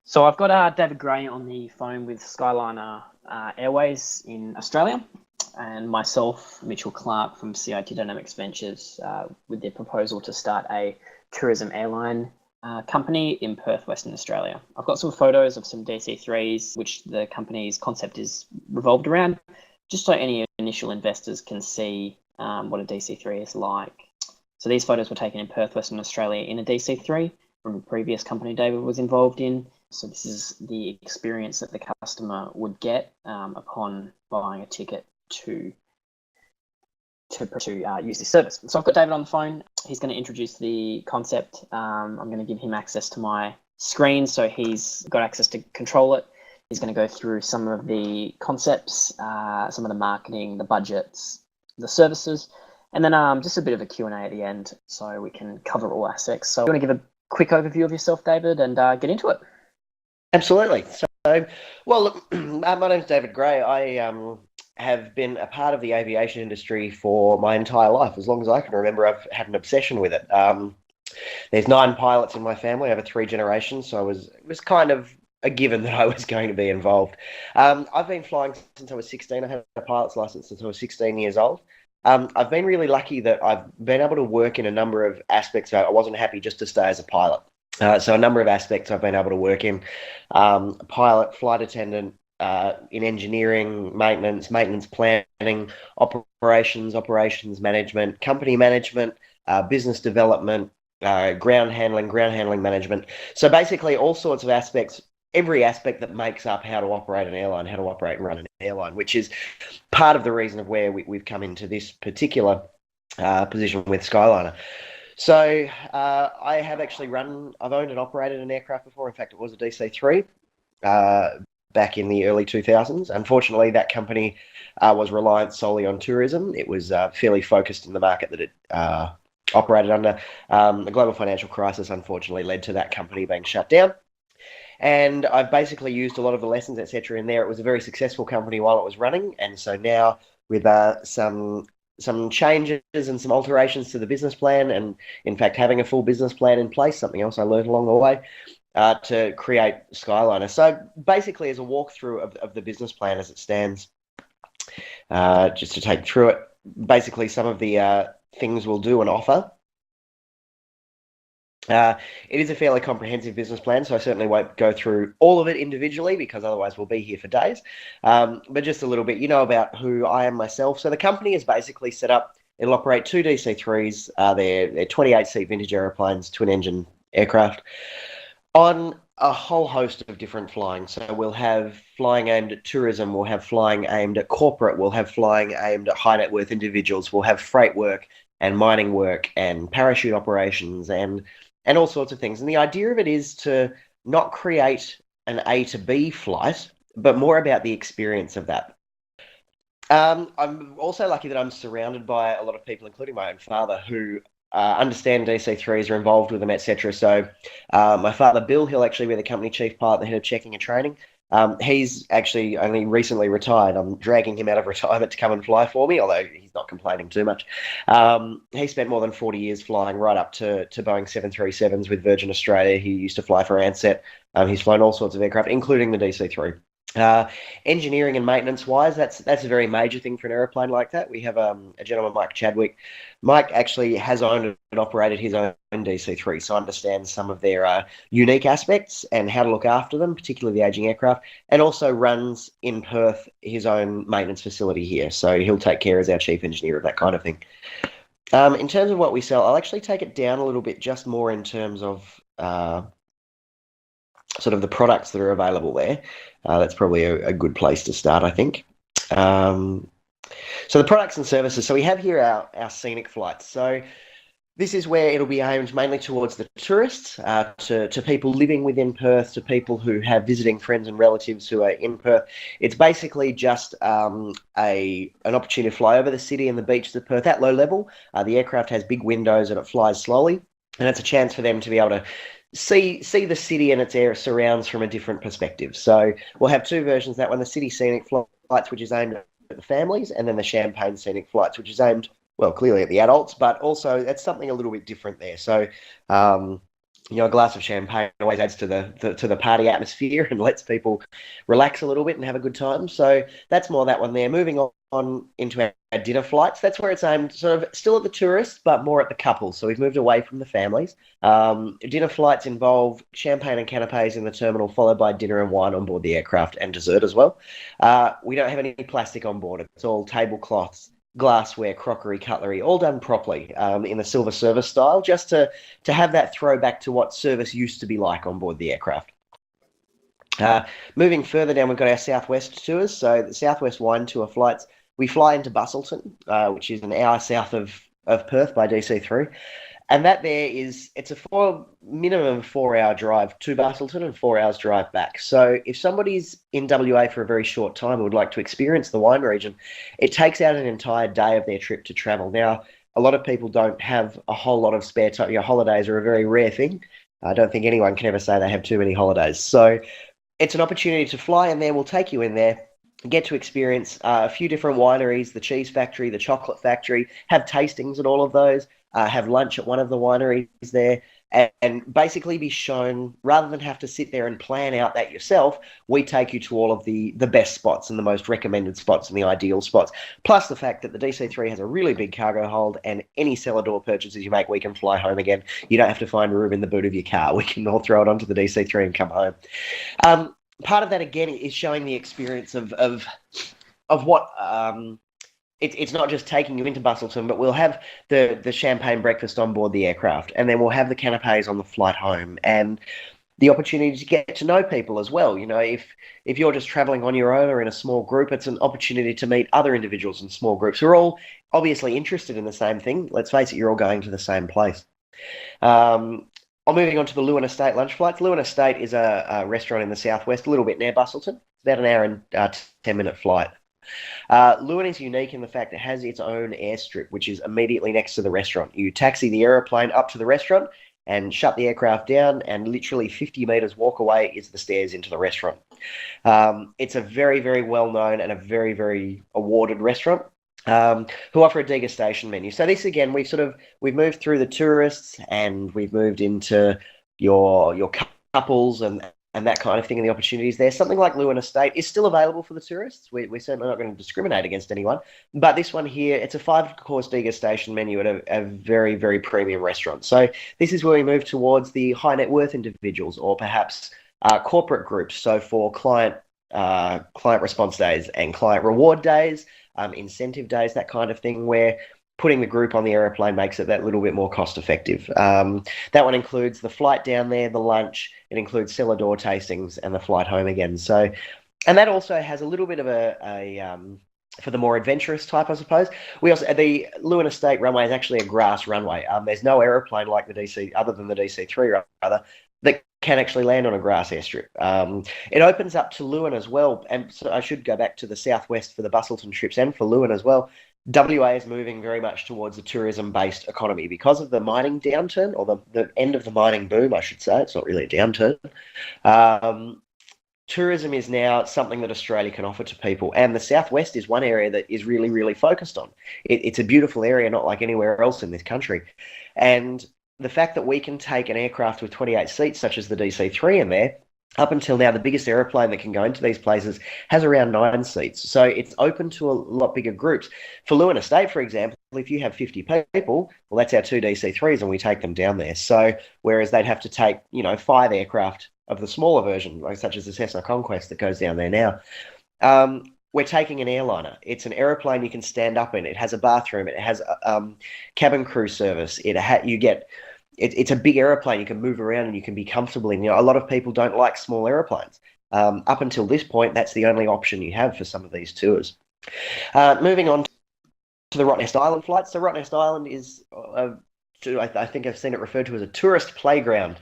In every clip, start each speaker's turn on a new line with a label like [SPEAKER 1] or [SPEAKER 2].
[SPEAKER 1] So I've got David Gray on the phone with Skyliner Airways in Australia, and myself, Mitchell Clark from CIT Dynamics Ventures, with their proposal to start a tourism airline company in Perth, Western Australia. I've got some photos of some DC-3s, which the company's concept is revolved around, just so any initial investors can see what a DC-3 is like. So these photos were taken in Perth, Western Australia in a DC-3 from a previous company David was involved in. So this is the experience that the customer would get upon buying a ticket to use this service. So I've got David on the phone. He's going to introduce the concept. I'm going to give him access to my screen, so he's got access to control it. He's going to go through some of the concepts, some of the marketing, the budgets, the services, and then just a bit of a Q&A at the end so we can cover all aspects. So you want to give a quick overview of yourself, David, and get into it?
[SPEAKER 2] Absolutely. So, well, look, my name's David Gray. I have been a part of the aviation industry for my entire life. As long as I can remember, I've had an obsession with it. There's 9 pilots in my family over 3 generations, so it was kind of a given that I was going to be involved. I've been flying since I was 16. I had a pilot's license since I was 16 years old. I've been really lucky that I've been able to work in a number of aspects. I wasn't happy just to stay as a pilot. So a number of aspects I've been able to work in: pilot, flight attendant, in engineering, maintenance planning, operations management, company management, business development, ground handling management. So basically all sorts of aspects, every aspect that makes up how to operate an airline, how to operate and run an airline, which is part of the reason of where we've come into this particular position with Skyliner. So I have actually I've owned and operated an aircraft before. In fact, it was a DC-3 back in the early 2000s. Unfortunately, that company was reliant solely on tourism. It was fairly focused in the market that it operated under. The global financial crisis, unfortunately, led to that company being shut down. And I've basically used a lot of the lessons, etc. in there. It was a very successful company while it was running. And so now with some changes and some alterations to the business plan, and in fact having a full business plan in place, something else I learned along the way, to create Skyliner. So basically, as a walkthrough of the business plan as it stands, just to take through it, basically some of the things we'll do and offer. It is a fairly comprehensive business plan, so I certainly won't go through all of it individually because otherwise we'll be here for days. But just a little bit, about who I am myself. So the company is basically set up. It'll operate 2 DC-3s. They're 28-seat vintage aeroplanes, twin-engine aircraft, on a whole host of different flying. So we'll have flying aimed at tourism. We'll have flying aimed at corporate. We'll have flying aimed at high net worth individuals. We'll have freight work and mining work and parachute operations and all sorts of things. And the idea of it is to not create an A to B flight, but more about the experience of that. I'm also lucky that I'm surrounded by a lot of people, including my own father, who understand DC-3s, are involved with them, etc. So my father, Bill, he'll actually be the company chief pilot, the head of checking and training. He's actually only recently retired. I'm dragging him out of retirement to come and fly for me, although he's not complaining too much. He spent more than 40 years flying right up to Boeing 737s with Virgin Australia. He used to fly for Ansett. He's flown all sorts of aircraft, including the DC-3. Engineering and maintenance wise, that's a very major thing for an aeroplane like that. We have a gentleman, Mike Chadwick. Mike actually has owned and operated his own DC-3, so understands some of their unique aspects and how to look after them, particularly the aging aircraft, and also runs in Perth his own maintenance facility here. So he'll take care as our chief engineer of that kind of thing. In terms of what we sell, I'll actually take it down a little bit, just more in terms of sort of the products that are available there. That's probably a good place to start, I think. So the products and services. So we have here our scenic flights. So this is where it'll be aimed mainly towards the tourists, to people living within Perth, to people who have visiting friends and relatives who are in Perth. It's basically just an opportunity to fly over the city and the beaches of Perth at low level. The aircraft has big windows and it flies slowly, and it's a chance for them to be able to see the city and its air surrounds from a different perspective. So we'll have 2 versions: that one, the city scenic flights, which is aimed at the families, and then the champagne scenic flights, which is aimed, well, clearly at the adults, but also that's something a little bit different there. So a glass of champagne always adds to the party atmosphere and lets people relax a little bit and have a good time. So that's more that one there. Moving on into our dinner flights, that's where it's aimed sort of still at the tourists, but more at the couples. So we've moved away from the families. Dinner flights involve champagne and canapes in the terminal, followed by dinner and wine on board the aircraft and dessert as well. We don't have any plastic on board. It's all tablecloths, glassware, crockery, cutlery, all done properly in the silver service style, just to have that throwback to what service used to be like on board the aircraft. Moving further down, we've got our Southwest tours. So the Southwest Wine Tour flights, we fly into Busselton, which is an hour south of Perth by DC3. And that there is, it's a minimum 4 hour drive to Busselton and 4 hours drive back. So if somebody's in WA for a very short time and would like to experience the wine region, it takes out an entire day of their trip to travel. Now, a lot of people don't have a whole lot of spare time. Holidays are a very rare thing. I don't think anyone can ever say they have too many holidays. So it's an opportunity to fly in there. We'll take you in there, get to experience a few different wineries, the cheese factory, the chocolate factory, have tastings at all of those, have lunch at one of the wineries there, and basically be shown, rather than have to sit there and plan out that yourself, we take you to all of the best spots and the most recommended spots and the ideal spots. Plus the fact that the DC3 has a really big cargo hold, and any cellar door purchases you make, we can fly home again. You don't have to find room in the boot of your car. We can all throw it onto the DC3 and come home. Part of that again is showing the experience of what it's not just taking you into Busselton, but we'll have the champagne breakfast on board the aircraft, and then we'll have the canapes on the flight home, and the opportunity to get to know people as well. If you're just traveling on your own or in a small group, it's an opportunity to meet other individuals in small groups who are all obviously interested in the same thing. Let's face it, you're all going to the same place. I'm moving on to the Lewin Estate lunch flights. Lewin Estate is a restaurant in the southwest, a little bit near Busselton. It's about an hour and 10-minute flight. Lewin is unique in the fact it has its own airstrip, which is immediately next to the restaurant. You taxi the aeroplane up to the restaurant and shut the aircraft down, and literally 50 metres walk away is the stairs into the restaurant. It's a very, very well-known and a very, very awarded restaurant. Who offer a degustation menu. So this again, we've moved through the tourists and we've moved into your couples and that kind of thing, and the opportunities there. Something like Lewin Estate is still available for the tourists. We're certainly not going to discriminate against anyone. But this one here, it's a 5-course degustation menu at a very, very premium restaurant. So this is where we move towards the high net worth individuals, or perhaps corporate groups. So for client response days and client reward days, incentive days, that kind of thing, where putting the group on the aeroplane makes it that little bit more cost effective. That one includes the flight down there, the lunch, it includes cellar door tastings, and the flight home again. So, and that also has a little bit of a for the more adventurous type, I suppose. The Lewin Estate runway is actually a grass runway. There's no aeroplane like the DC, other than the DC3 rather, that can actually land on a grass airstrip. It opens up to Lewin as well, and so I should go back to the southwest for the Busselton trips and for Lewin as well. WA is moving very much towards a tourism-based economy because of the mining downturn, or the end of the mining boom, I should say. It's not really a downturn. Tourism is now something that Australia can offer to people, and the southwest is one area that is really, really focused on. It's a beautiful area, not like anywhere else in this country. And the fact that we can take an aircraft with 28 seats, such as the DC3 in there, up until now, the biggest aeroplane that can go into these places has around 9 seats. So it's open to a lot bigger groups. For Lewin Estate, for example, if you have 50 people, well, that's our 2 DC3s and we take them down there. So whereas they'd have to take, 5 aircraft of the smaller version, like such as the Cessna Conquest that goes down there now, we're taking an airliner. It's an aeroplane you can stand up in. It has a bathroom. It has a cabin crew service. It's a big aeroplane. You can move around and you can be comfortable in. A lot of people don't like small airplanes. Up until this point, that's the only option you have for some of these tours. Moving on to the Rottnest Island flights. So Rottnest Island is, I think I've seen it referred to as a tourist playground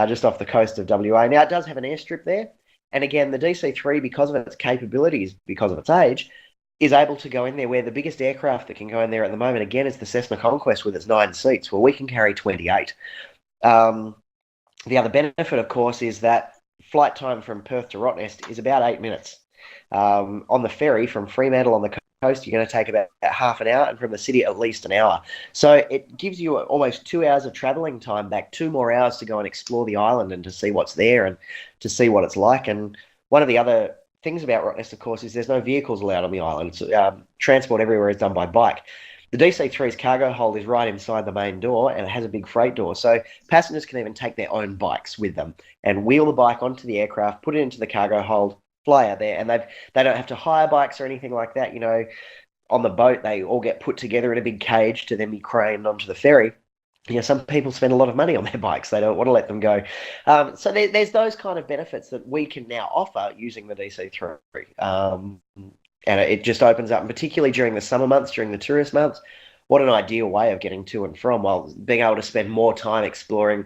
[SPEAKER 2] just off the coast of WA. Now, it does have an airstrip there. And again, the DC3, because of its capabilities, because of its age, is able to go in there, where the biggest aircraft that can go in there at the moment, again, is the Cessna Conquest with its 9 seats. Well, we can carry 28. The other benefit, of course, is that flight time from Perth to Rottnest is about 8 minutes. On the ferry from Fremantle on the coast, you're going to take about half an hour, and from the city, at least an hour. So it gives you almost 2 hours of travelling time back, 2 more hours to go and explore the island and to see what's there and to see what it's like. And one of the other things about Rottnest, of course, is there's no vehicles allowed on the island. Transport everywhere is done by bike. The DC-3's cargo hold is right inside the main door, and it has a big freight door. So passengers can even take their own bikes with them and wheel the bike onto the aircraft, put it into the cargo hold, fly out there, and they don't have to hire bikes or anything like that. On the boat, they all get put together in a big cage to then be craned onto the ferry. Some people spend a lot of money on their bikes. They don't want to let them go. So there's those kind of benefits that we can now offer using the DC-3. And it just opens up, and particularly during the summer months, during the tourist months, what an ideal way of getting to and from, while being able to spend more time exploring.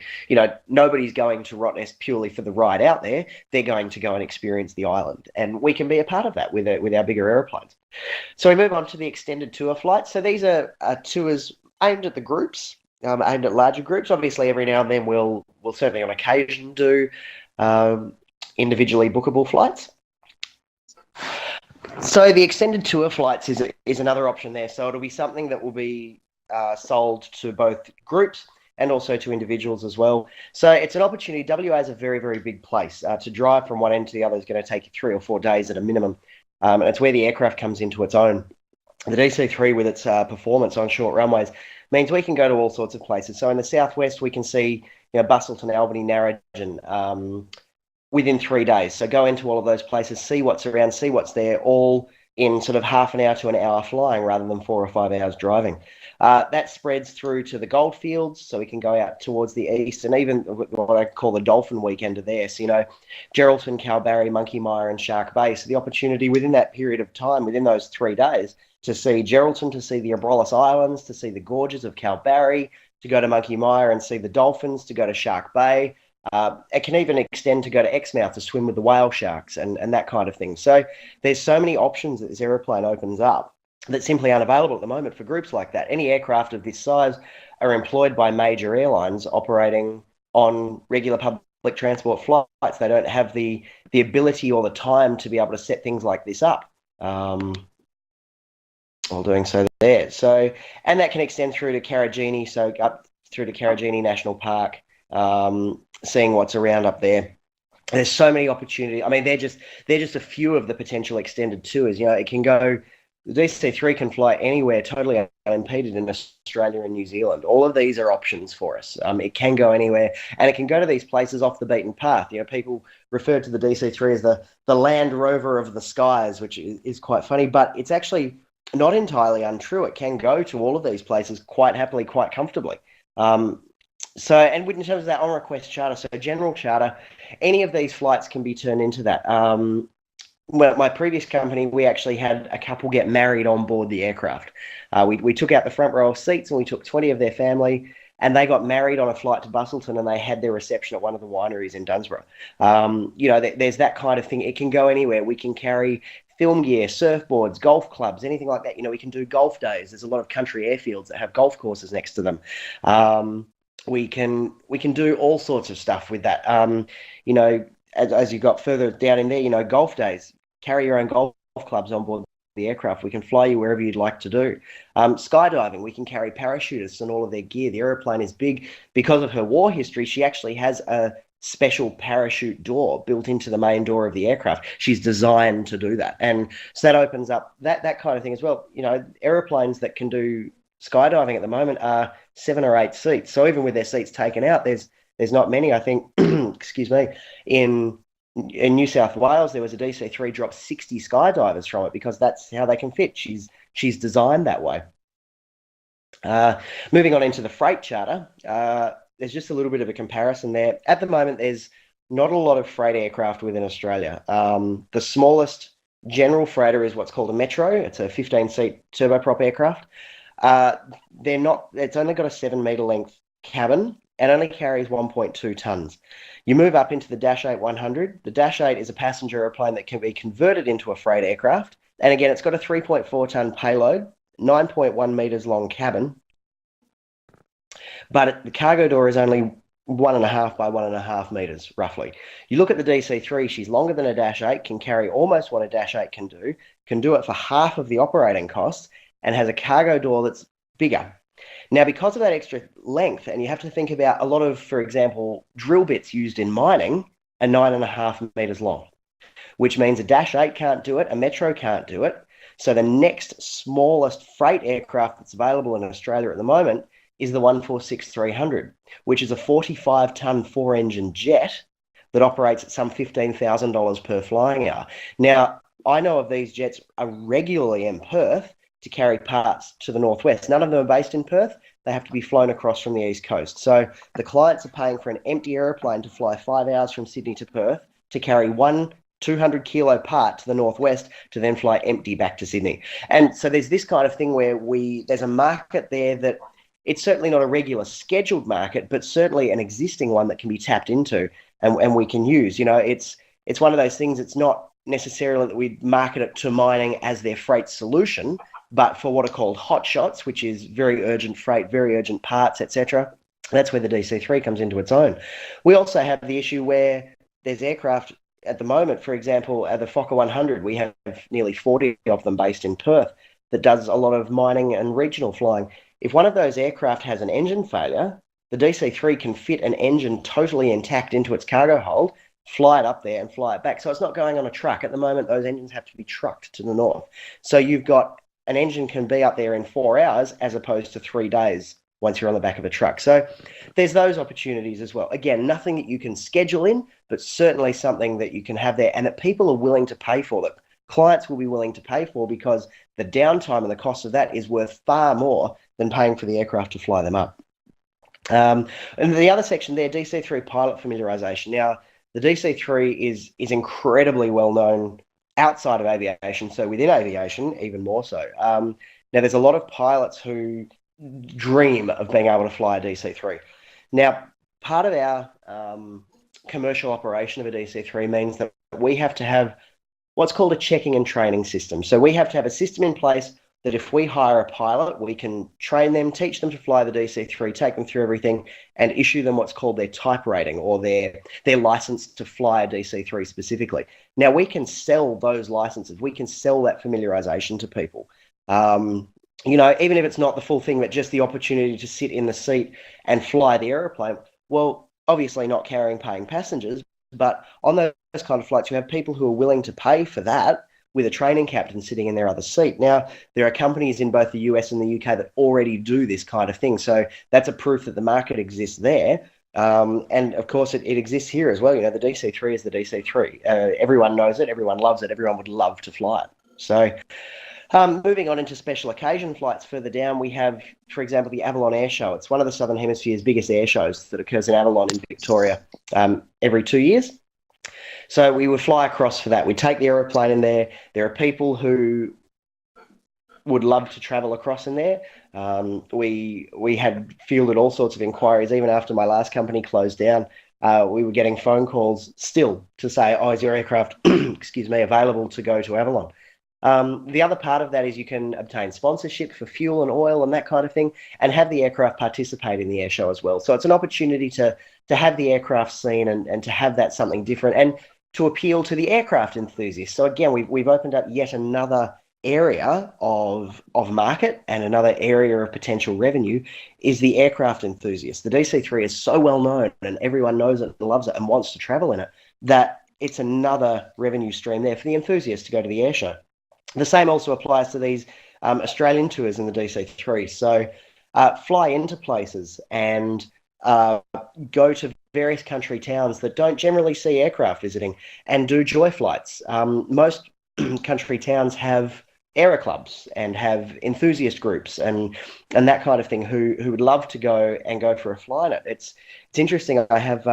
[SPEAKER 2] Nobody's going to Rottnest purely for the ride out there. They're going to go and experience the island. And we can be a part of that with our bigger aeroplanes. So we move on to the extended tour flights. So these are tours aimed at the groups, aimed at larger groups. Obviously, every now and then we'll certainly on occasion do individually bookable flights. So the extended tour flights is another option there. So it'll be something that will be sold to both groups and also to individuals as well. So it's an opportunity. WA is a very, very big place. To drive from one end to the other is going to take you 3 or 4 days at a minimum. And it's where the aircraft comes into its own. The DC-3, with its performance on short runways, means we can go to all sorts of places. So in the southwest, we can see Bustleton, Albany, Narrogin, within 3 days. So go into all of those places, see what's around, see what's there, all in sort of half an hour to an hour flying rather than 4 or 5 hours driving. That spreads through to the goldfields, so we can go out towards the east, and even what I call the dolphin weekend are there. So, Geraldton, Kalbarri, Monkey Mire and Shark Bay. So the opportunity within that period of time, within those 3 days, to see Geraldton, to see the Abrolhos Islands, to see the gorges of Kalbarri, to go to Monkey Mire and see the dolphins, to go to Shark Bay. It can even extend to go to Exmouth to swim with the whale sharks and that kind of thing. So there's so many options that this aeroplane opens up that simply aren't available at the moment for groups like that. Any aircraft of this size are employed by major airlines operating on regular public transport flights. They don't have the ability or the time to be able to set things like this up. While doing so there. So, and that can extend through to Karajini, so up through to Karajini National Park, seeing what's around up there. There's so many opportunities. I mean, they're just a few of the potential extended tours. It can go. The DC-3 can fly anywhere totally unimpeded in Australia and New Zealand. All of these are options for us. It can go anywhere, and it can go to these places off the beaten path. People refer to the DC-3 as the Land Rover of the skies, which is quite funny, but it's actually not entirely untrue. It can go to all of these places quite happily, quite comfortably. So, and in terms of that on-request charter, so general charter, any of these flights can be turned into that. Well, my previous company, we actually had a couple get married on board the aircraft. We took out the front row of seats and we took 20 of their family, and they got married on a flight to Bustleton, and they had their reception at one of the wineries in Dunsborough. There's that kind of thing. It can go anywhere. We can carry film gear, surfboards, golf clubs, anything like that. We can do golf days. There's a lot of country airfields that have golf courses next to them. We can do all sorts of stuff with that. As you got further down in there, golf days, carry your own golf clubs on board the aircraft. We can fly you wherever you'd like to do. Skydiving, we can carry parachutists and all of their gear. The aeroplane is big. Because of her war history, she actually has a special parachute door built into the main door of the aircraft. She's designed to do that. And so that opens up that kind of thing as well. Aeroplanes that can do skydiving at the moment are 7 or 8 seats. So even with their seats taken out, there's not many. I think, excuse me, in New South Wales, there was a DC-3 dropped 60 skydivers from it because that's how they can fit. She's designed that way. Moving on into the freight charter, there's just a little bit of a comparison there. At the moment, there's not a lot of freight aircraft within Australia. The smallest general freighter is what's called a Metro. It's a 15-seat turboprop aircraft. It's only got a 7-metre length cabin and only carries 1.2 tonnes. You move up into the Dash 8-100. The Dash 8 is a passenger airplane that can be converted into a freight aircraft. And again, it's got a 3.4-tonne payload, 9.1 metres long cabin. But the cargo door is only 1.5 by 1.5 meters, roughly. You look at the DC-3, she's longer than a Dash 8, can carry almost what a Dash 8 can do it for half of the operating costs, and has a cargo door that's bigger. Now, because of that extra length, and you have to think about a lot of, for example, drill bits used in mining are 9.5 meters long, which means a Dash 8 can't do it, a Metro can't do it. So the next smallest freight aircraft that's available in Australia at the moment is the 146-300, which is a 45-ton four-engine jet that operates at some $15,000 per flying hour. Now, I know of these jets are regularly in Perth to carry parts to the northwest. None of them are based in Perth. They have to be flown across from the east coast. So the clients are paying for an empty aeroplane to fly 5 hours from Sydney to Perth to carry one 200-kilo part to the northwest to then fly empty back to Sydney. And so there's this kind of thing where there's a market there that it's certainly not a regular scheduled market, but certainly an existing one that can be tapped into and we can use. You know, it's one of those things. It's not necessarily that we market it to mining as their freight solution, but for what are called hot shots, which is very urgent freight, very urgent parts, etc. That's where the DC-3 comes into its own. We also have the issue where there's aircraft at the moment, for example, the Fokker 100, we have nearly 40 of them based in Perth that does a lot of mining and regional flying. If one of those aircraft has an engine failure, the DC-3 can fit an engine totally intact into its cargo hold, fly it up there and fly it back. So it's not going on a truck. At the moment, those engines have to be trucked to the north. So you've got an engine can be up there in 4 hours as opposed to 3 days once you're on the back of a truck. So there's those opportunities as well. Again, nothing that you can schedule in, but certainly something that you can have there and that people are willing to pay for, that clients will be willing to pay for, because the downtime and the cost of that is worth far more than paying for the aircraft to fly them up. And the other section there, DC-3 pilot familiarization. Now, the DC-3 is incredibly well known outside of aviation, so within aviation, even more so. Now, there's a lot of pilots who dream of being able to fly a DC-3. Now, part of our commercial operation of a DC-3 means that we have to have what's called a checking and training system. So we have to have a system in place that if we hire a pilot, we can train them, teach them to fly the DC-3, take them through everything, and issue them what's called their type rating or their license to fly a DC-3 specifically. Now, we can sell those licenses. We can sell that familiarization to people. You know, even if it's not the full thing, but just the opportunity to sit in the seat and fly the aeroplane. Well, obviously not carrying paying passengers, but on those kind of flights, you have people who are willing to pay for that with a training captain sitting in their other seat. Now, there are companies in both the US and the UK that already do this kind of thing. So that's a proof that the market exists there. And of course, it exists here as well. You know, the DC-3 is the DC-3. Everyone knows it. Everyone loves it. Everyone would love to fly it. So moving on into special occasion flights further down, we have, for example, the Avalon Air Show. It's one of the Southern Hemisphere's biggest air shows that occurs in Avalon in Victoria every 2 years. So we would fly across for that. We take the aeroplane in there. There are people who would love to travel across in there. We had fielded all sorts of inquiries, even after my last company closed down. We were getting phone calls still to say, oh, is your aircraft, excuse me, available to go to Avalon? The other part of that is you can obtain sponsorship for fuel and oil and that kind of thing, and have the aircraft participate in the air show as well. So it's an opportunity to have the aircraft seen and to have that something different and to appeal to the aircraft enthusiasts. So again, we've opened up yet another area of market and another area of potential revenue is the aircraft enthusiast. The DC-3 is so well known and everyone knows it and loves it and wants to travel in it that it's another revenue stream there for the enthusiasts to go to the air show. The same also applies to these Australian tours in the DC-3. So fly into places and go to various country towns that don't generally see aircraft visiting and do joy flights. Most country towns have aero clubs and have enthusiast groups and that kind of thing who would love to go for a fly in it. It's interesting. I have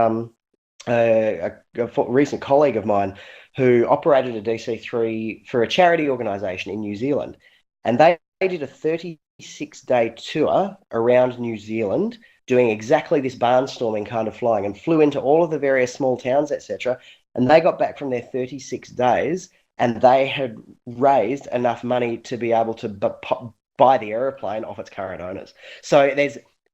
[SPEAKER 2] a recent colleague of mine who operated a DC-3 for a charity organisation in New Zealand, and they did a 36-day tour around New Zealand doing exactly this barnstorming kind of flying and flew into all of the various small towns, etc. And they got back from their 36 days and they had raised enough money to be able to buy the aeroplane off its current owners. So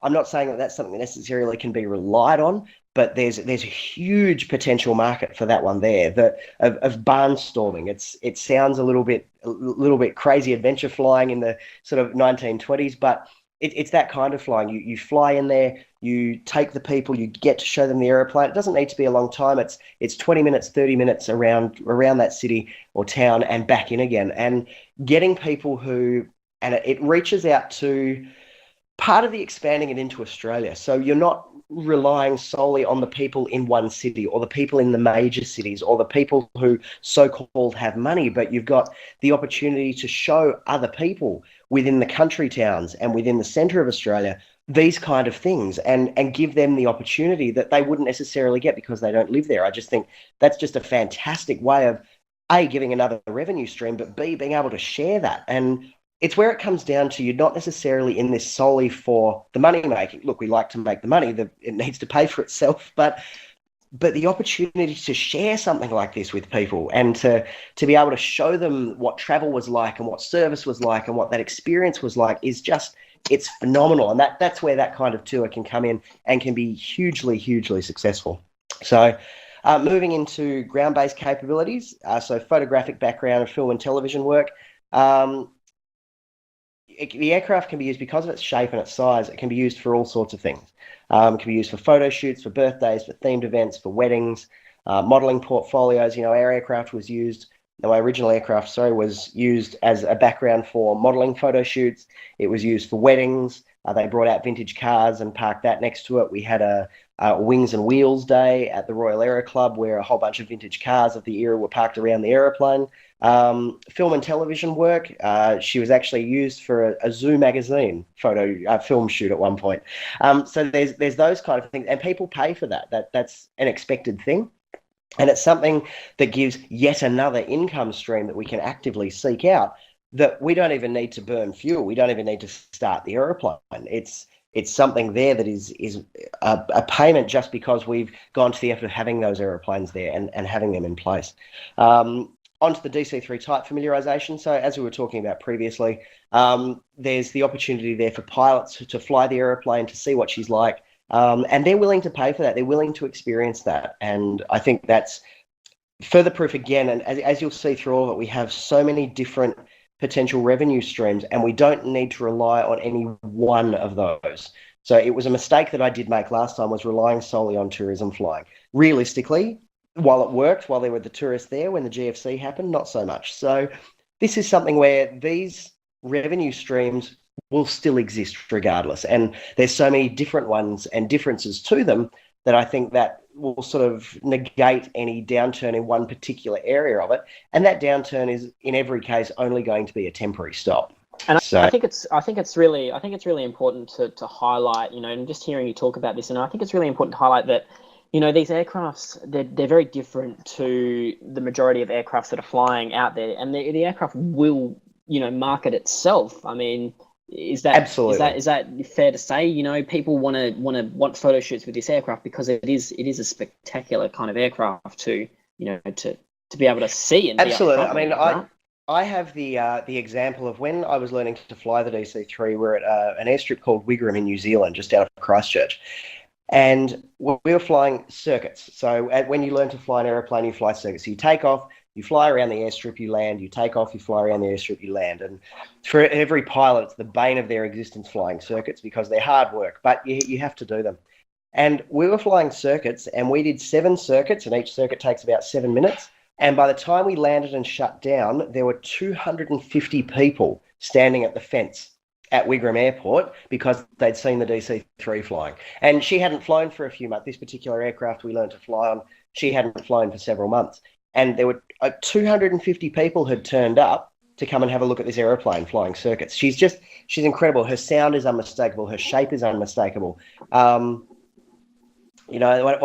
[SPEAKER 2] I'm not saying that that's something that necessarily can be relied on, but there's a huge potential market for that one there. Of barnstorming. It sounds a little bit crazy adventure flying in the sort of 1920s, but it's that kind of flying. You fly in there, you take the people, you get to show them the aeroplane. It doesn't need to be a long time. It's 20 minutes, 30 minutes around that city or town and back in again, and getting people and it reaches out to part of the expanding it into Australia. So you're not relying solely on the people in one city or the people in the major cities or the people who so-called have money, but you've got the opportunity to show other people within the country towns and within the centre of Australia these kind of things, and give them the opportunity that they wouldn't necessarily get because they don't live there. I just think that's just a fantastic way of A, giving another revenue stream, but B, being able to share that. And it's where it comes down to, you're not necessarily in this solely for the money making. Look, we like to make the money, it needs to pay for itself, but the opportunity to share something like this with people and to be able to show them what travel was like and what service was like and what that experience was like is just, it's phenomenal. And that's where that kind of tour can come in and can be hugely, hugely successful. So moving into ground-based capabilities, so photographic background and film and television work. The aircraft can be used, because of its shape and its size, it can be used for all sorts of things. It can be used for photo shoots, for birthdays, for themed events, for weddings, modelling portfolios. Our aircraft was used, my original aircraft, was used as a background for modelling photo shoots. It was used for weddings. They brought out vintage cars and parked that next to it. We had a Wings and Wheels Day at the Royal Aero Club where a whole bunch of vintage cars of the era were parked around the aeroplane. Film and television work. She was actually used for a Zoo magazine film shoot at one point. So there's those kind of things, and people pay for that. That's an expected thing. And it's something that gives yet another income stream that we can actively seek out, that we don't even need to burn fuel. We don't even need to start the aeroplane. It's something there that is a payment just because we've gone to the effort of having those aeroplanes there and having them in place. Onto the DC-3 type familiarisation. So as we were talking about previously, there's the opportunity there for pilots to fly the aeroplane, to see what she's like, and they're willing to pay for that. They're willing to experience that. And I think that's further proof again, and as you'll see through all of it, we have so many different potential revenue streams, and we don't need to rely on any one of those. So it was a mistake that I did make last time, was relying solely on tourism flying. Realistically, while it worked, while there were the tourists there, when the GFC happened, not so much. So this is something where these revenue streams will still exist regardless. And there's so many different ones and differences to them that I think that will sort of negate any downturn in one particular area of it. And that downturn is, in every case, only going to be a temporary stop.
[SPEAKER 1] And I think it's really important to highlight, and just hearing you talk about this, and I think it's really important to highlight that, these aircrafts, they're very different to the majority of aircrafts that are flying out there, and the aircraft will, market itself. I mean, is that absolutely is that fair to say? People want photo shoots with this aircraft because it is a spectacular kind of aircraft to be able to see. And
[SPEAKER 2] absolutely. I mean, right? I have the example of when I was learning to fly the DC-3. We're at an airstrip called Wigram in New Zealand, just out of Christchurch. And we were flying circuits. So when you learn to fly an aeroplane, you fly circuits. So you take off, you fly around the airstrip, you land, you take off, you fly around the airstrip, you land. And for every pilot, it's the bane of their existence flying circuits because they're hard work, but you have to do them. And we were flying circuits, and we did 7 circuits, and each circuit takes about 7 minutes. And by the time we landed and shut down, there were 250 people standing at the fence at Wigram Airport because they'd seen the DC-3 flying. And she hadn't flown for a few months. This particular aircraft we learned to fly on, she hadn't flown for several months. And there were 250 people had turned up to come and have a look at this aeroplane flying circuits. She's incredible. Her sound is unmistakable. Her shape is unmistakable. One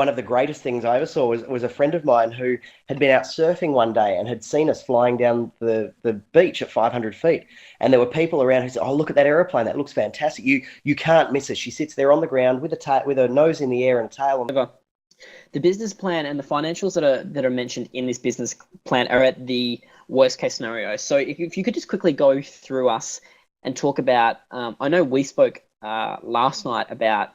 [SPEAKER 2] of the greatest things I ever saw was a friend of mine who had been out surfing one day and had seen us flying down the beach at 500 feet. And there were people around who said, "Oh, look at that aeroplane. That looks fantastic. You can't miss it." She sits there on the ground with her nose in the air and a tail on.
[SPEAKER 1] The business plan and the financials that are mentioned in this business plan are at the worst case scenario. So if you could just quickly go through us and talk about, I know we spoke last night about,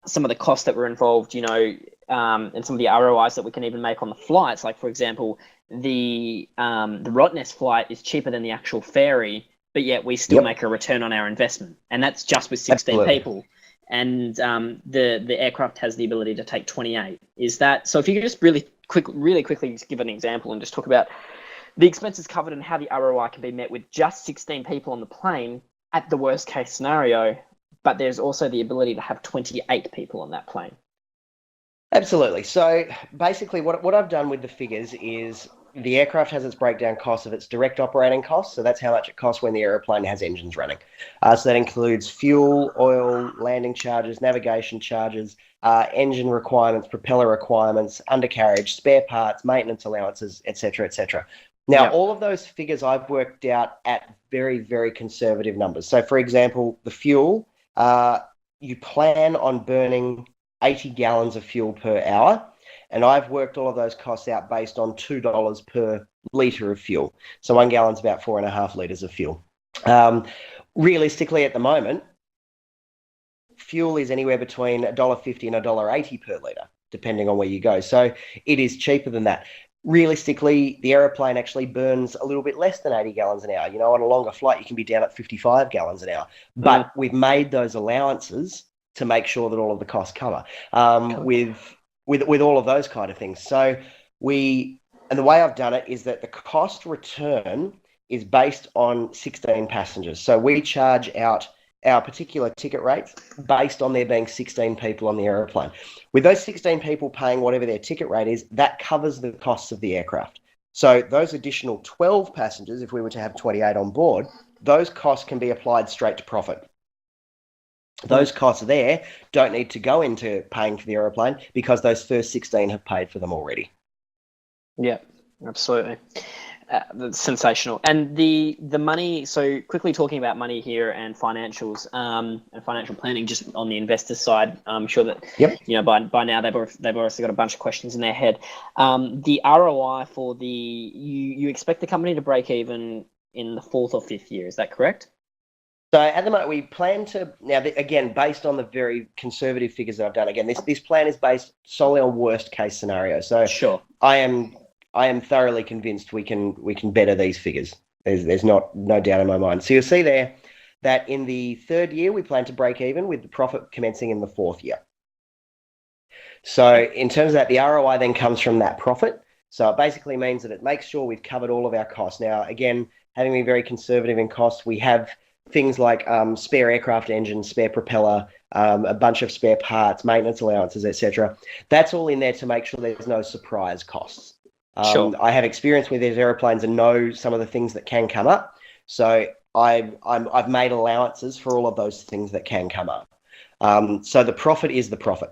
[SPEAKER 1] some of the costs that were involved, and some of the ROIs that we can even make on the flights. Like, for example, the Rottnest flight is cheaper than the actual ferry, but yet we still make a return on our investment, and that's just with 16
[SPEAKER 2] Absolutely.
[SPEAKER 1] people. And the aircraft has the ability to take 28. Is that so? If you could just really quickly just give an example and just talk about the expenses covered and how the ROI can be met with just 16 people on the plane at the worst case scenario, but there's also the ability to have 28 people on that plane.
[SPEAKER 2] Absolutely. So basically what I've done with the figures is the aircraft has its breakdown cost of its direct operating costs. So that's how much it costs when the aeroplane has engines running. So that includes fuel, oil, landing charges, navigation charges, engine requirements, propeller requirements, undercarriage, spare parts, maintenance allowances, etc., etc. Now, all of those figures I've worked out at very, very conservative numbers. So, for example, the fuel, you plan on burning 80 gallons of fuel per hour. And I've worked all of those costs out based on $2 per litre of fuel. So 1 gallon's about 4.5 litres of fuel. Realistically, at the moment, fuel is anywhere between $1.50 and $1.80 per litre, depending on where you go. So it is cheaper than that. Realistically, the aeroplane actually burns a little bit less than 80 gallons an hour. On a longer flight, you can be down at 55 gallons an hour. But we've made those allowances to make sure that all of the costs cover with all of those kind of things. So and the way I've done it is that the cost return is based on 16 passengers. So we charge out our particular ticket rates based on there being 16 people on the aeroplane. With those 16 people paying whatever their ticket rate is, that covers the costs of the aircraft. So those additional 12 passengers, if we were to have 28 on board, those costs can be applied straight to profit. Those costs there don't need to go into paying for the aeroplane because those first 16 have paid for them already.
[SPEAKER 1] Yeah, absolutely. That's sensational. And the money, so quickly talking about money here and financials and financial planning just on the investor side, I'm sure that by now they've also got a bunch of questions in their head. The ROI for you expect the company to break even in the 4th or 5th year, is that correct?
[SPEAKER 2] So at the moment, we plan to, now again, based on the very conservative figures that I've done, again, this plan is based solely on worst case scenario. So
[SPEAKER 1] sure.
[SPEAKER 2] I am thoroughly convinced we can better these figures. There's no doubt in my mind. So you'll see there that in the 3rd year, we plan to break even with the profit commencing in the 4th year. So in terms of that, the ROI then comes from that profit. So it basically means that it makes sure we've covered all of our costs. Now, again, having been very conservative in costs, we have things like spare aircraft engines, spare propeller, a bunch of spare parts, maintenance allowances, etc. That's all in there to make sure there's no surprise costs.
[SPEAKER 1] Sure.
[SPEAKER 2] I have experience with these airplanes and know some of the things that can come up. So I've made allowances for all of those things that can come up. So the profit is the profit.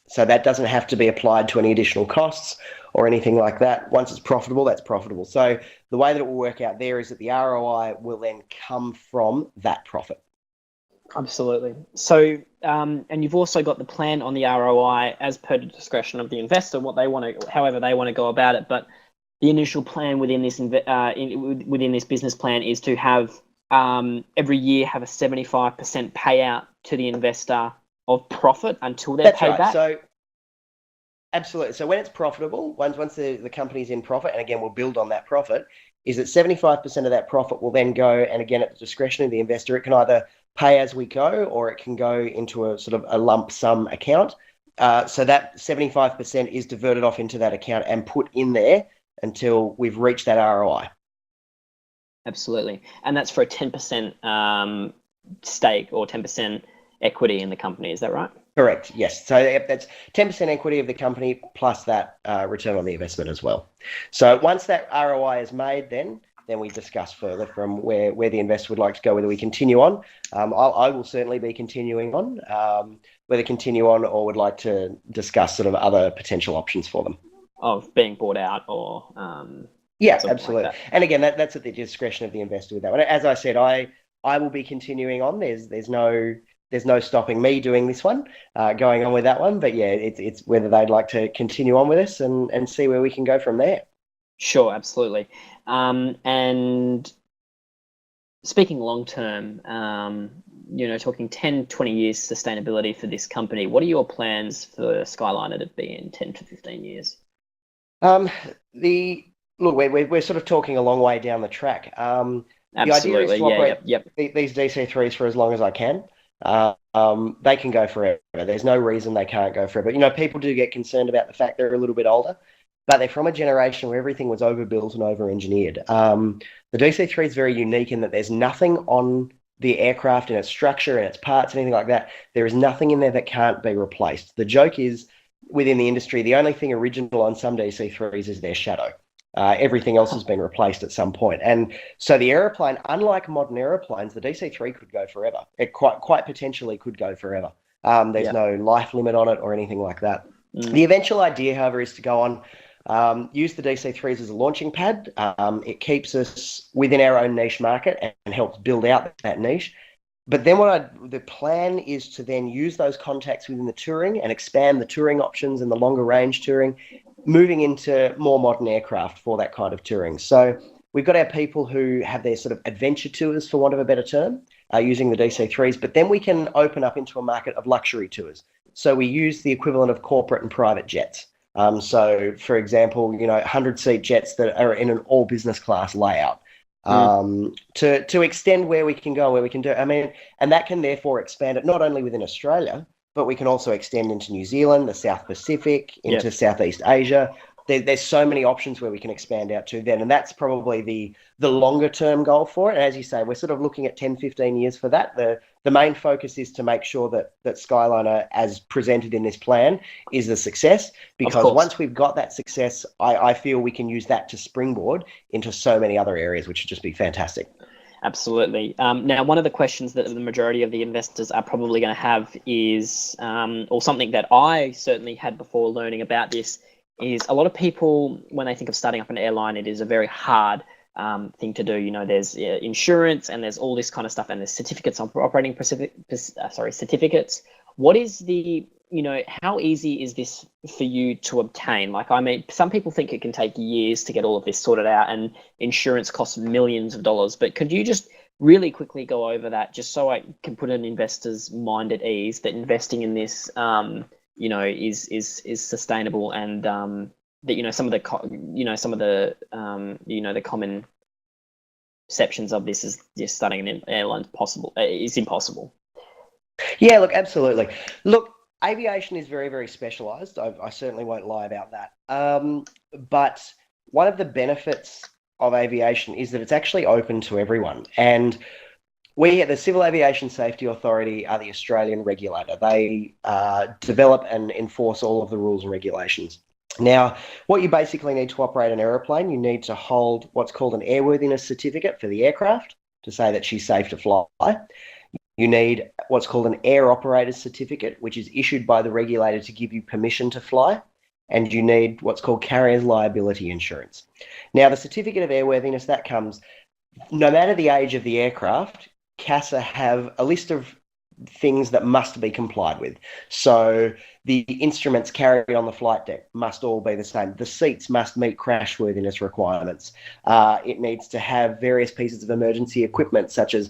[SPEAKER 2] So that doesn't have to be applied to any additional costs or anything like that. Once it's profitable, that's profitable. So the way that it will work out there is that the ROI will then come from that profit.
[SPEAKER 1] Absolutely. So, and you've also got the plan on the ROI as per the discretion of the investor, however they want to go about it. But the initial plan within this within this business plan is to have every year have a 75% payout to the investor of profit until they're paid back.
[SPEAKER 2] So absolutely. So when it's profitable, once the company's in profit, and again we'll build on that profit, is that 75% of that profit will then go, and again at the discretion of the investor, it can either pay as we go or it can go into a sort of a lump sum account. So that 75% is diverted off into that account and put in there until we've reached that ROI.
[SPEAKER 1] Absolutely. And that's for a 10% stake or 10% equity in the company, is that right?
[SPEAKER 2] Correct, yes. So that's 10% equity of the company plus that return on the investment as well. So once that ROI is made, then we discuss further from where the investor would like to go, whether we continue on. I will certainly be continuing on, whether continue on or would like to discuss sort of other potential options for them.
[SPEAKER 1] Of being bought out or...
[SPEAKER 2] yeah, absolutely. Like and again, that's at the discretion of the investor with that one. As I said, I will be continuing on. There's no stopping me doing this one, going on with that one. But yeah, it's whether they'd like to continue on with us and see where we can go from there.
[SPEAKER 1] Sure, absolutely. And speaking long term, talking 10, 20 years sustainability for this company, what are your plans for Skyliner to be in 10 to 15 years?
[SPEAKER 2] Look, we're sort of talking a long way down the track. The idea is
[SPEAKER 1] Absolutely.
[SPEAKER 2] to operate
[SPEAKER 1] Yep.
[SPEAKER 2] these DC-3s for as long as I can. They can go forever. There's no reason they can't go forever. People do get concerned about the fact they're a little bit older, but they're from a generation where everything was overbuilt and over-engineered. The DC-3 is very unique in that there's nothing on the aircraft in its structure and its parts, anything like that. There is nothing in there that can't be replaced. The joke is, within the industry, the only thing original on some DC-3s is their shadow. Everything else has been replaced at some point. And so the aeroplane, unlike modern aeroplanes, the DC-3 could go forever. It quite potentially could go forever. There's no life limit on it or anything like that. The eventual idea, however, is to go on, use the DC-3s as a launching pad. It keeps us within our own niche market and helps build out that niche. But then the plan is to then use those contacts within the touring and expand the touring options and the longer range touring, moving into more modern aircraft for that kind of touring. So we've got our people who have their sort of adventure tours, for want of a better term, using the DC-3s, but then we can open up into a market of luxury tours. So we use the equivalent of corporate and private jets. So, for example, 100-seat jets that are in an all business class layout. To extend where we can go, where we can do. And that can therefore expand it not only within Australia, but we can also extend into New Zealand, the South Pacific, into Southeast Asia. There's so many options where we can expand out to then, and that's probably the longer term goal for it. And as you say, we're sort of looking at 10, 15 years for that. The main focus is to make sure that Skyliner, as presented in this plan, is a success, because once we've got that success, I feel we can use that to springboard into so many other areas, which would just be fantastic.
[SPEAKER 1] Absolutely. Now, one of the questions that the majority of the investors are probably going to have is, or something that I certainly had before learning about this, is a lot of people, when they think of starting up an airline, it is a very hard thing to do. There's insurance and there's all this kind of stuff, and there's certificates on operating certificates. What is the, how easy is this for you to obtain? Some people think it can take years to get all of this sorted out, and insurance costs millions of dollars. But could you just really quickly go over that, just so I can put an investor's mind at ease that investing in this, is sustainable, and that some of the the common perceptions of this is just starting an airline is impossible.
[SPEAKER 2] Yeah, look, absolutely. Look, aviation is very, very specialised. I certainly won't lie about that. But one of the benefits of aviation is that it's actually open to everyone. And we at the Civil Aviation Safety Authority are the Australian regulator. They develop and enforce all of the rules and regulations. Now, what you basically need to operate an aeroplane, you need to hold what's called an airworthiness certificate for the aircraft to say that she's safe to fly. You need what's called an air operator's certificate, which is issued by the regulator to give you permission to fly. And you need what's called carrier's liability insurance. Now, the certificate of airworthiness, that comes, no matter the age of the aircraft, CASA have a list of things that must be complied with. So the instruments carried on the flight deck must all be the same. The seats must meet crashworthiness requirements. It needs to have various pieces of emergency equipment, such as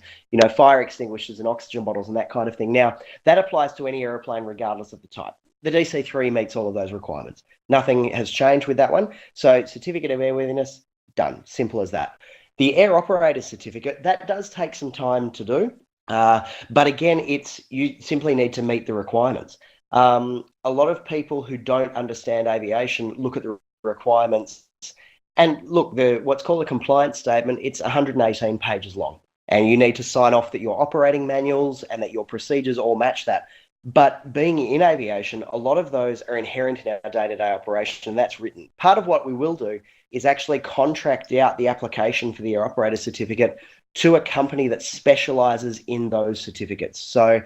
[SPEAKER 2] fire extinguishers and oxygen bottles and that kind of thing. Now, that applies to any aeroplane regardless of the type. The DC-3 meets all of those requirements. Nothing has changed with that one. So certificate of airworthiness, done. Simple as that. The air operator certificate, that does take some time to do. But again, you simply need to meet the requirements. A lot of people who don't understand aviation look at the requirements and look, what's called a compliance statement, it's 118 pages long. And you need to sign off that your operating manuals and that your procedures all match that. But being in aviation, a lot of those are inherent in our day-to-day operation, and that's written. Part of what we will do is actually contract out the application for the air operator certificate to a company that specialises in those certificates. So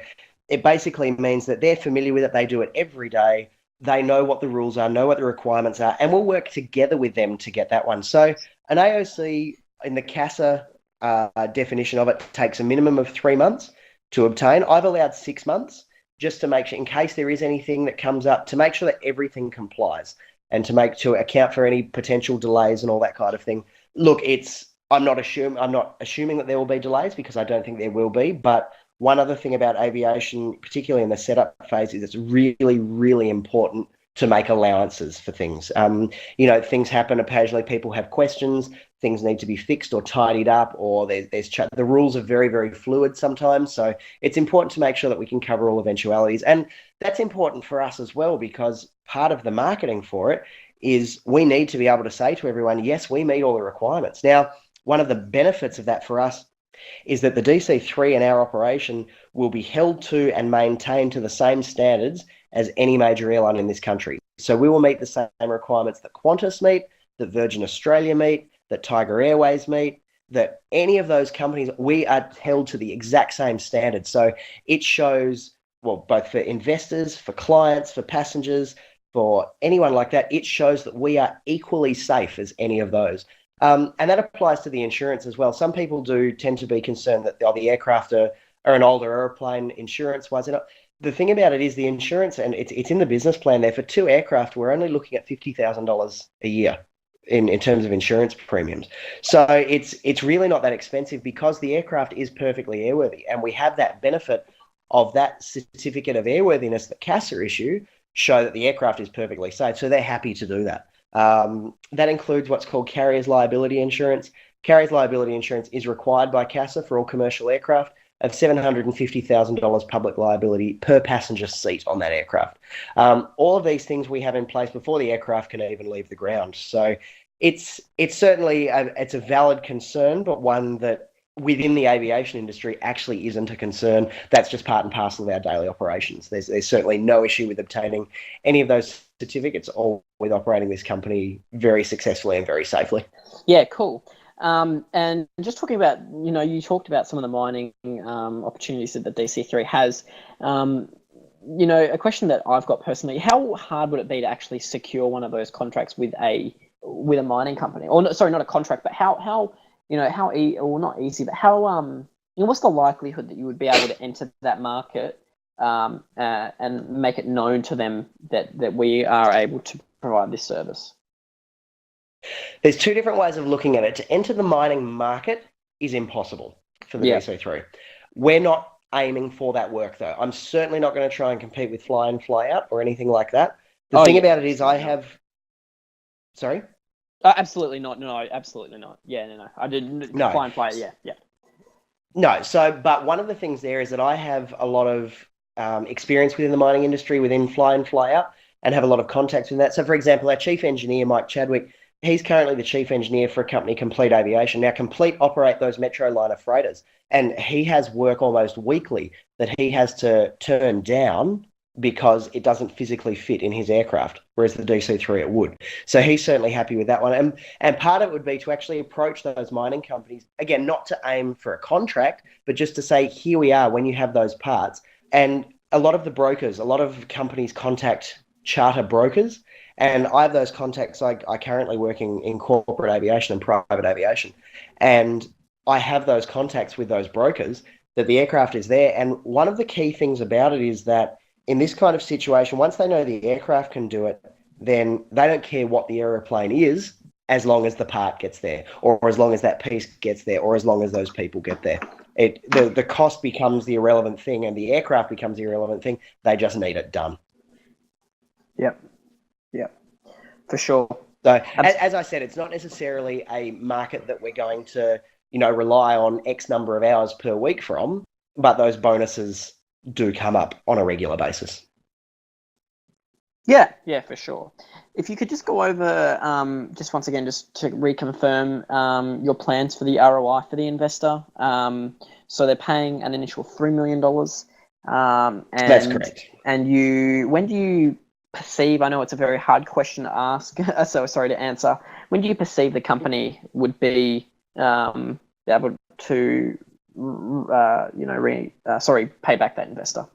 [SPEAKER 2] it basically means that they're familiar with it, they do it every day, they know what the rules are, know what the requirements are, and we'll work together with them to get that one. So an AOC in the CASA definition of it takes a minimum of 3 months to obtain. I've allowed 6 months, just to make sure, in case there is anything that comes up, to make sure that everything complies and to account for any potential delays and all that kind of thing. Look, I'm not assuming that there will be delays, because I don't think there will be, but one other thing about aviation, particularly in the setup phase, is it's really, really important to make allowances for things. Things happen occasionally. People have questions. Things need to be fixed or tidied up, or the rules are very, very fluid sometimes. So it's important to make sure that we can cover all eventualities. And that's important for us as well, because part of the marketing for it is we need to be able to say to everyone, yes, we meet all the requirements. Now, one of the benefits of that for us is that the DC3 and our operation will be held to and maintained to the same standards as any major airline in this country. So we will meet the same requirements that Qantas meet, that Virgin Australia meet, that Tiger Airways meet, that any of those companies, we are held to the exact same standards. So it shows, well, both for investors, for clients, for passengers, for anyone like that, it shows that we are equally safe as any of those. And that applies to the insurance as well. Some people do tend to be concerned that the aircraft are an older aeroplane insurance-wise. The thing about it is the insurance, and it's in the business plan there, for 2 aircraft, we're only looking at $50,000 a year in terms of insurance premiums. So it's really not that expensive, because the aircraft is perfectly airworthy, and we have that benefit of that certificate of airworthiness that CASA issue, show that the aircraft is perfectly safe. So they're happy to do that. That includes what's called carrier's liability insurance. Carrier's liability insurance is required by CASA for all commercial aircraft, of $750,000 public liability per passenger seat on that aircraft. All of these things we have in place before the aircraft can even leave the ground. So it's certainly it's a valid concern, but one that within the aviation industry actually isn't a concern. That's just part and parcel of our daily operations. There's certainly no issue with obtaining any of those certificates, or with operating this company very successfully and very safely.
[SPEAKER 1] Yeah, cool. And just talking about, you talked about some of the mining opportunities that the DC3 has. A question that I've got personally: how hard would it be to actually secure one of those contracts with a mining company? Or sorry, not a contract, but how not easy, but how what's the likelihood that you would be able to enter that market and make it known to them that we are able to provide this service?
[SPEAKER 2] There's 2 different ways of looking at it. To enter the mining market is impossible for the DC3. We're not aiming for that work, though. I'm certainly not going to try and compete with fly in, fly out or anything like that. The thing about it is I have... Sorry?
[SPEAKER 1] Absolutely not. No, absolutely not. Yeah, no. I didn't fly and fly. Yeah.
[SPEAKER 2] No, but one of the things there is that I have a lot of experience within the mining industry, within fly in, fly out, and have a lot of contacts in that. So, for example, our chief engineer, Mike Chadwick, he's currently the chief engineer for a company, Complete Aviation. Now, Complete operate those Metroliner freighters, and he has work almost weekly that he has to turn down because it doesn't physically fit in his aircraft, whereas the DC3 it would. So he's certainly happy with that one. And part of it would be to actually approach those mining companies, again, not to aim for a contract, but just to say, here we are when you have those parts. And a lot of the brokers, a lot of companies contact charter brokers, and I have those contacts. I currently working in corporate aviation and private aviation, and I have those contacts with those brokers that the aircraft is there. And one of the key things about it is that in this kind of situation, once they know the aircraft can do it, then they don't care what the aeroplane is, as long as the part gets there, or as long as that piece gets there, or as long as those people get there. The cost becomes the irrelevant thing, and the aircraft becomes the irrelevant thing. They just need it done.
[SPEAKER 1] Yep, for sure.
[SPEAKER 2] So, as I said, it's not necessarily a market that we're going to, rely on X number of hours per week from, but those bonuses do come up on a regular basis.
[SPEAKER 1] Yeah, for sure. If you could just go over, just once again, just to reconfirm your plans for the ROI for the investor. So they're paying an initial $3 million. And
[SPEAKER 2] that's correct.
[SPEAKER 1] And when do you perceive, I know it's a very hard question to ask, so sorry to answer, when do you perceive the company would be able to, pay back that investor?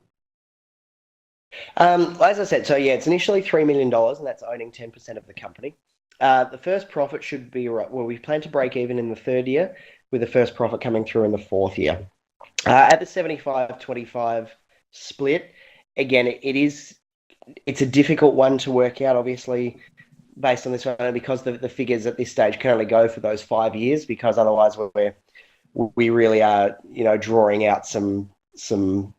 [SPEAKER 2] As I said, it's initially $3 million, and that's owning 10% of the company. The first profit should be, we plan to break even in the 3rd year, with the first profit coming through in the 4th year. At the 75-25 split, again, it's a difficult one to work out, obviously, based on this one, because the figures at this stage can only go for those 5 years, because otherwise we really are, drawing out some some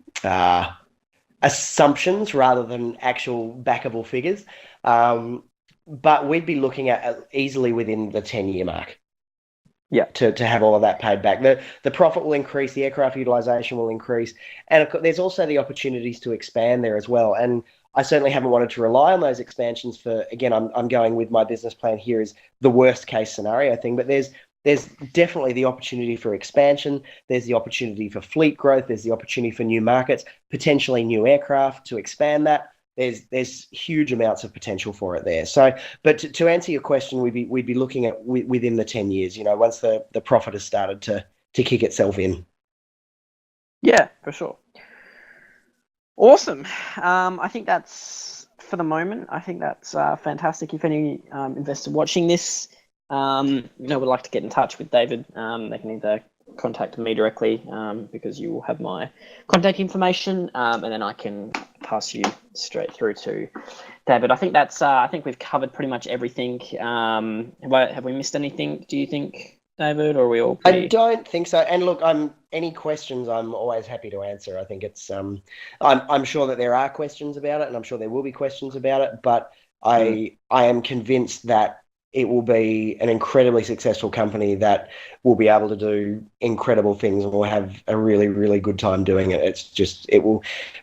[SPEAKER 2] assumptions rather than actual backable figures. But we'd be looking at easily within the 10-year mark.
[SPEAKER 1] Yeah.
[SPEAKER 2] To have all of that paid back. The profit will increase, the aircraft utilization will increase, and of course, there's also the opportunities to expand there as well. And I certainly haven't wanted to rely on those expansions for, again, I'm going with my business plan here is the worst case scenario thing, but there's definitely the opportunity for expansion. There's the opportunity for fleet growth. There's the opportunity for new markets, potentially new aircraft to expand that. There's huge amounts of potential for it there. So, but to answer your question, we'd be looking at within the 10 years, once the profit has started to kick itself in.
[SPEAKER 1] Yeah, for sure. Awesome. I think that's for the moment. I think that's fantastic. If any investor watching this, would like to get in touch with David, they can either contact me directly because you will have my contact information, and then I can pass you straight through to David. I think that's. I think we've covered pretty much everything. Have we missed anything? Do you think, David, or are we all pretty...
[SPEAKER 2] I don't think so. And look, any questions I'm always happy to answer. I think it's I'm sure that there are questions about it, and I'm sure there will be questions about it, but I am convinced that it will be an incredibly successful company that will be able to do incredible things and will have a really, really good time doing it. It's just,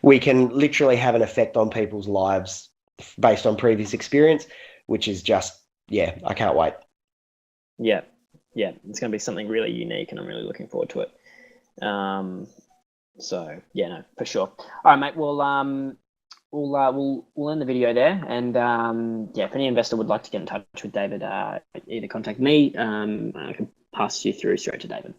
[SPEAKER 2] we can literally have an effect on people's lives based on previous experience, which is just, I can't wait.
[SPEAKER 1] Yeah, it's going to be something really unique, and I'm really looking forward to it. So no, for sure. All right, mate. We'll end the video there, and if any investor would like to get in touch with David, either contact me, I can pass you through straight to David.